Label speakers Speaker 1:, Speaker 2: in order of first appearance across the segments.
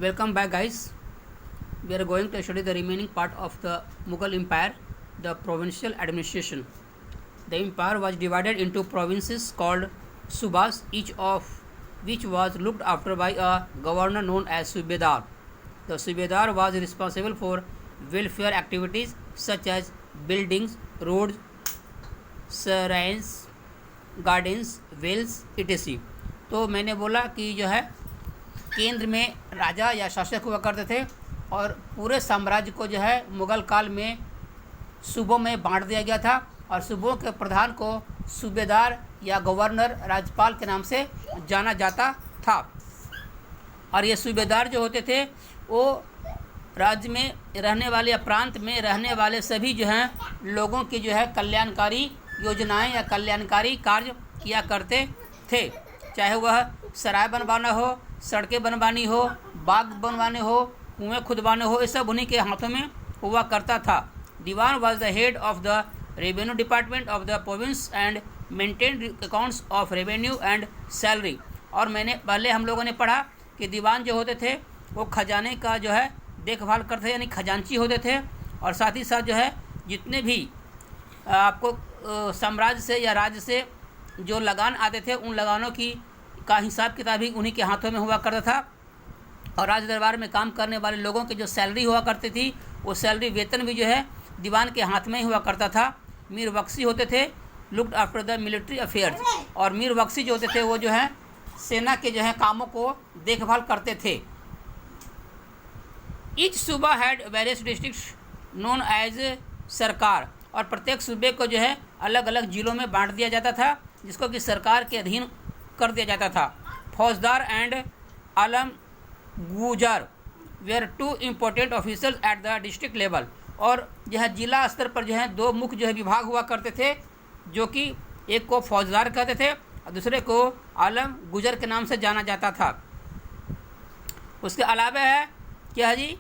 Speaker 1: Welcome back, guys. We are going to study the remaining part of the Mughal Empire, the provincial administration. The empire was divided into provinces called subas, each of which was looked after by a governor known as Subedar. The Subedar was responsible for welfare activities such as buildings, roads, shrines, gardens, wells, etc. तो मैंने बोला कि जो है केंद्र में राजा या शासक हुआ करते थे और पूरे साम्राज्य को जो है मुग़ल काल में सूबों में बांट दिया गया था और सूबों के प्रधान को सूबेदार या गवर्नर राज्यपाल के नाम से जाना जाता था। और ये सूबेदार जो होते थे वो राज्य में रहने वाले या प्रांत में रहने वाले सभी जो हैं लोगों की जो है कल्याणकारी योजनाएं या कल्याणकारी कार्य किया करते थे, चाहे वह सराय बनवाना हो, सड़कें बनवानी हो, बाग बनवाने हो, कुएँ खुदवाने हो, ये सब उन्हीं के हाथों में हुआ करता था। Diwan was the head of the revenue department of the province and maintain accounts of revenue and salary. और मैंने पहले हम लोगों ने पढ़ा कि दीवान जो होते थे वो खजाने का जो है देखभाल करते थे, यानी खजांची होते थे। और साथ ही साथ जो है जितने भी आपको साम्राज्य से या राज्य से जो लगान आते थे उन लगानों की का हिसाब किताब भी उन्हीं के हाथों में हुआ करता था। और राज दरबार में काम करने वाले लोगों की जो सैलरी हुआ करती थी वो सैलरी वेतन भी जो है दीवान के हाथ में ही हुआ करता था। मीर बख्शी होते थे looked after the military affairs, और मीर बख्शी जो होते थे वो जो है सेना के जो है कामों को देखभाल करते थे। Each subah had various districts known as sarkar, और प्रत्येक सूबे को जो है अलग अलग जिलों में बांट दिया जाता था जिसको कि सरकार के अधीन कर दिया जाता था। फौजदार and alam guzar were two important officers at the district level, और जो है जिला स्तर पर जो है दो मुख्य जो है विभाग हुआ करते थे, जो कि एक को फौजदार कहते थे और दूसरे को आलम गुजर के नाम से जाना जाता था। उसके अलावा है क्या जी,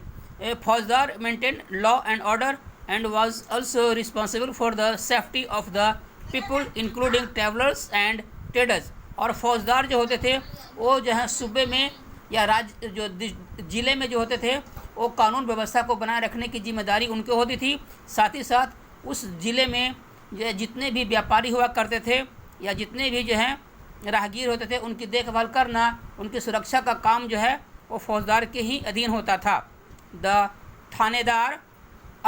Speaker 1: फौजदार maintain law and order and was also responsible for the safety of the people including travellers and traders. और फौजदार जो होते थे वो जो है सूबे में या राज्य जो ज़िले में जो होते थे वो कानून व्यवस्था को बनाए रखने की जिम्मेदारी उनके होती थी। साथ ही साथ उस ज़िले में जो जितने भी व्यापारी हुआ करते थे या जितने भी जो हैं राहगीर होते थे उनकी देखभाल करना, उनकी सुरक्षा का काम जो है वो फौजदार के ही अधीन होता था। द थानेदार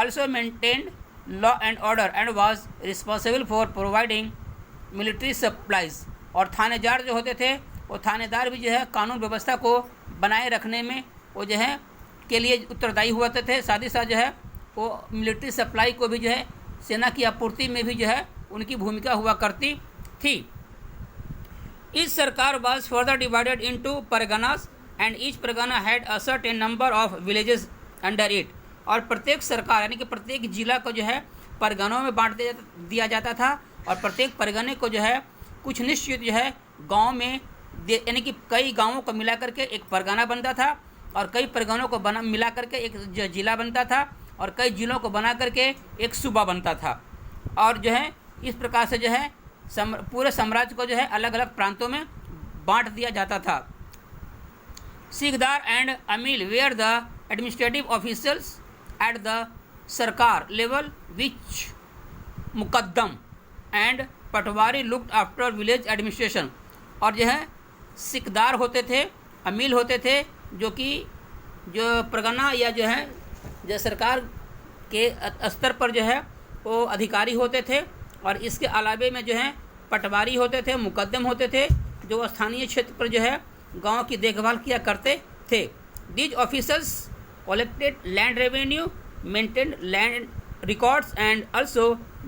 Speaker 1: also maintained law and order and was responsible for providing military supplies। और थानेदार जो होते थे वो थानेदार भी जो है कानून व्यवस्था को बनाए रखने में वो जो है के लिए उत्तरदायी हुआ थे। साथ ही साथ जो है वो मिलिट्री सप्लाई को भी जो है सेना की आपूर्ति में भी जो है उनकी भूमिका हुआ करती थी। इस सरकार was further divided into Parganas and each Pargana had a certain number of villages under it। और प्रत्येक सरकार यानी कि प्रत्येक जिला को जो है परगनों में बांट दिया जाता था और प्रत्येक परगने को जो है कुछ निश्चित जो है गांव में यानी कि कई गांवों को मिला करके एक परगना बनता था और कई परगनों को मिला करके एक जिला बनता था और कई जिलों को बना करके एक सूबा बनता था। और जो है इस प्रकार से जो है पूरे साम्राज्य को जो है अलग अलग प्रांतों में बांट दिया जाता था। Shiqdar and amil were the administrative officers at the sarkar level which muqaddam and patwari looked after village administration. और जो है सिकदार होते थे, अमील होते थे जो कि जो परगना या जो है जो सरकार के स्तर पर जो है वो अधिकारी होते थे। और इसके अलावे में जो है पटवारी होते थे, मुकद्दम होते थे जो स्थानीय क्षेत्र पर जो है गांव की देखभाल किया करते थे। These officers collected land revenue, maintained land records and also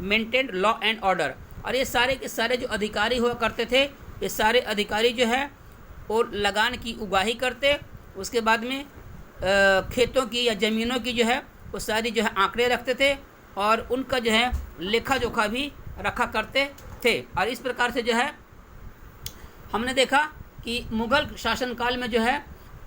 Speaker 1: maintained law and order। और ये सारे के सारे जो अधिकारी हुआ करते थे ये सारे अधिकारी जो है वो लगान की उगाही करते, उसके बाद में खेतों की या ज़मीनों की जो है वो सारी जो है आंकड़े रखते थे और उनका जो है लेखा जोखा भी रखा करते थे। और इस प्रकार से जो है हमने देखा कि मुग़ल शासनकाल में जो है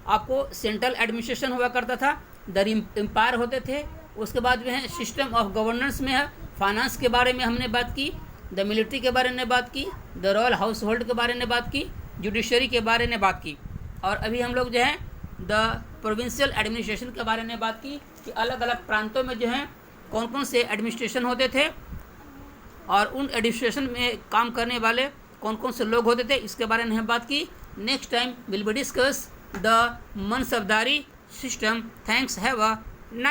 Speaker 1: आपको सेंट्रल एडमिनिस्ट्रेशन हुआ करता था, द एम्पायर होते थे। उसके बाद में है सिस्टम ऑफ गवर्नेंस में है फाइनेंस के बारे में हमने बात की, द मिलिट्री के बारे में बात की, द रॉयल हाउस होल्ड के बारे में बात की, जुडिशरी के बारे में बात की। और अभी हम लोग जो है द प्रोविंशियल एडमिनिस्ट्रेशन के बारे में बात की कि अलग अलग प्रांतों में जो है कौन कौन से एडमिनिस्ट्रेशन होते थे और उन एडमिनिस्ट्रेशन में काम करने वाले कौन कौन से लोग होते थे, इसके बारे में बात की. Next time will be discuss the मनसबदारी system. Thanks, have a